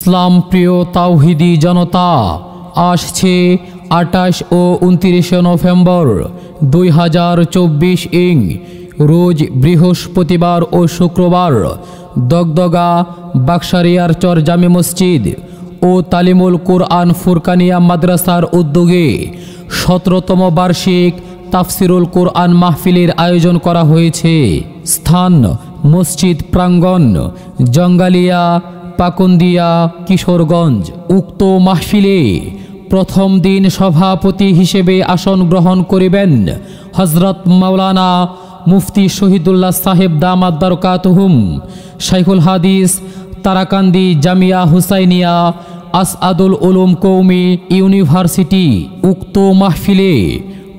ইসলাম প্রিয় তাওহিদি জনতা, আসছে 28 ও 29 নভেম্বর 2024 ইং রোজ বৃহস্পতিবার ও শুক্রবার দগদগা বাকশারিয়ার চর জামে মসজিদ ও তালিমুল কুরআন ফুরকানিয়া মাদ্রাসার উদ্যোগে 17তম বার্ষিক তাফসিরুল কুরআন মাহফিলের আয়োজন করা হয়েছে। স্থান মসজিদ প্রাঙ্গণ, জঙ্গালিয়া, পাকুন্দিয়া, কিশোরগঞ্জ। উক্ত মাহফিলে প্রথম দিন সভাপতি হিসেবে আসন গ্রহণ করিবেন হযরত মাওলানা মুফতি শহীদুল্লাহ সাহেব দামাত বারকাতুহুম, শাইখুল হাদিস, তারাকান্দি জামিয়া হুসাইনিয়া, আসআদুল উলুম কওমি ইউনিভার্সিটি। উক্ত মাহফিলে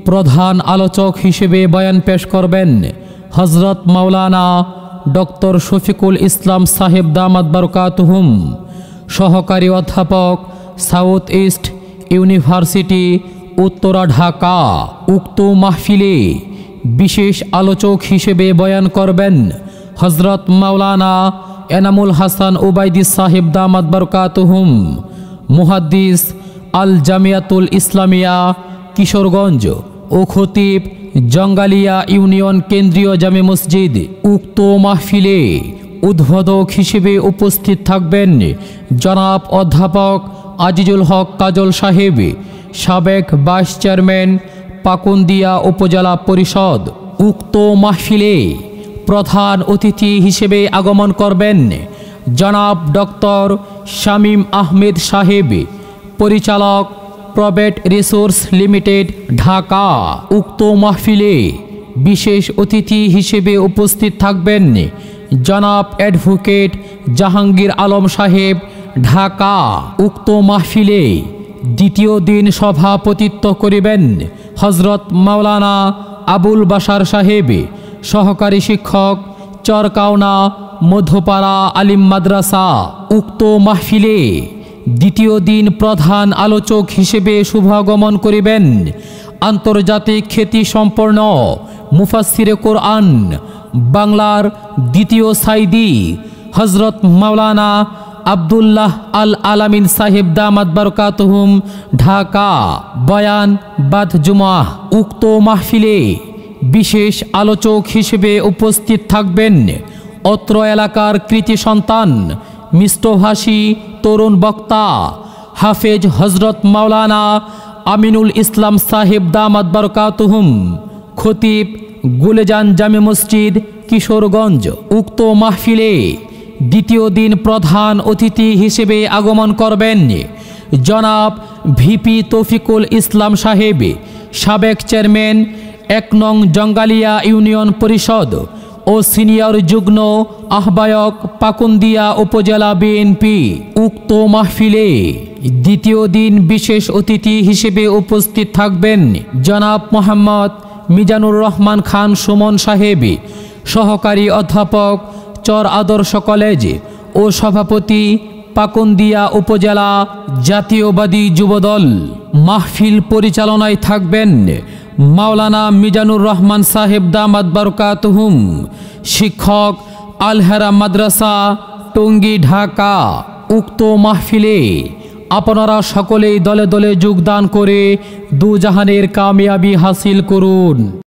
প্রধান আলোচক হিসেবে বয়ান পেশ করবেন হযরত মাওলানা ডক্টর শফিকুল ইসলাম সাহেব দামাত বারকাতুহুম, সহকারী অধ্যাপক, south east university, Uttara, Dhaka. উক্ত মাহফিলে বিশেষ আলোচক হিসেবে বয়ান করবেন হযরত মাওলানা এনামুল হাসান উবাইদি সাহেব দামাত বারকাতুহুম, মুহাদ্দিস, আল জামিয়াতুল ইসলামিয়া, কিশোরগঞ্জ ও খতিব, জঙ্গালিয়া ইউনিয়ন কেন্দ্রীয় জামে মসজিদ। উক্ত মাহফিলে উদ্বোধক হিসেবে উপস্থিত থাকবেন জনাব অধ্যাপক আজিজুল হক কাজল সাহেব, সাবেক ভাইস চেয়ারম্যান, পাকুন্দিয়া উপজেলা পরিষদ। উক্ত মাহফিলে প্রধান অতিথি হিসেবে আগমন করবেন জনাব ডক্টর শামীম আহমেদ সাহেব, পরিচালক, প্রবেট রিসোর্স লিমিটেড, ঢাকা। উক্ত মাহফিলে বিশেষ অতিথি হিসেবে উপস্থিত থাকবেন জনাব অ্যাডভোকেট জাহাঙ্গীর আলম সাহেব, ঢাকা। উক্ত মাহফিলে দ্বিতীয় দিন সভাপতিত্ব করিবেন হযরত মাওলানা আবুল বাশার সাহেব, সহকারী শিক্ষক, চরকাওনা মধ্যপাড়া আলিম মাদ্রাসা। উক্ত মাহফিলে দ্বিতীয় দিন প্রধান আলোচক হিসেবে শুভাগমন করিবেন আন্তর্জাতিক খ্যাতিসম্পন্ন মুফাসসিরে কোরআন, বাংলার দ্বিতীয় সাইদি হযরত মাওলানা আব্দুল্লাহ আল আলামিন সাহেব দামাত বারকাতুহুম, ঢাকা। বয়ান বাদ জুমআহ। উক্ত মাহফিলে বিশেষ আলোচক হিসেবে উপস্থিত থাকবেন অত্র এলাকার কৃতি সন্তান, মিষ্টভাষী তরুণ বক্তা হাফেজ হযরত মাওলানা আমিনুল ইসলাম সাহেব দামাত বারকাতুহুম, খতিব, গুলেজান জামে মসজিদ, কিশোরগঞ্জ। উক্ত মাহফিলে দ্বিতীয় দিন প্রধান অতিথি হিসেবে আগমন করবেন জনাব ভিপি তৌফিকুল ইসলাম সাহেব, সাবেক চেয়ারম্যান, 1 নং জঙ্গালিয়া ইউনিয়ন পরিষদ ও সিনিয়র যুগ্ম আহ্বায়ক, পাকুন্দিয়া উপজেলা বিএনপি। উক্ত মাহফিলে দ্বিতীয় দিন বিশেষ অতিথি হিসেবে উপস্থিত থাকবেন জনাব মোহাম্মদ মিজানুর রহমান খান সুমন সাহেব, সহকারী অধ্যাপক, চর আদর্শ কলেজ ও সভাপতি, পাকুন্দিয়া উপজেলা জাতীয়বাদী যুবদল। মাহফিল পরিচালনায় থাকবেন মাওলানা মিজানুর রহমান সাহেব দামাত বারকাতুহুম, শিক্ষক, আলহেরা মাদ্রাসা, টঙ্গী, ঢাকা। উক্ত মাহফিলে আপনারা সকলেই দলে দলে যোগদান করে দুজাহানের কামিয়াবি হাসিল করুন।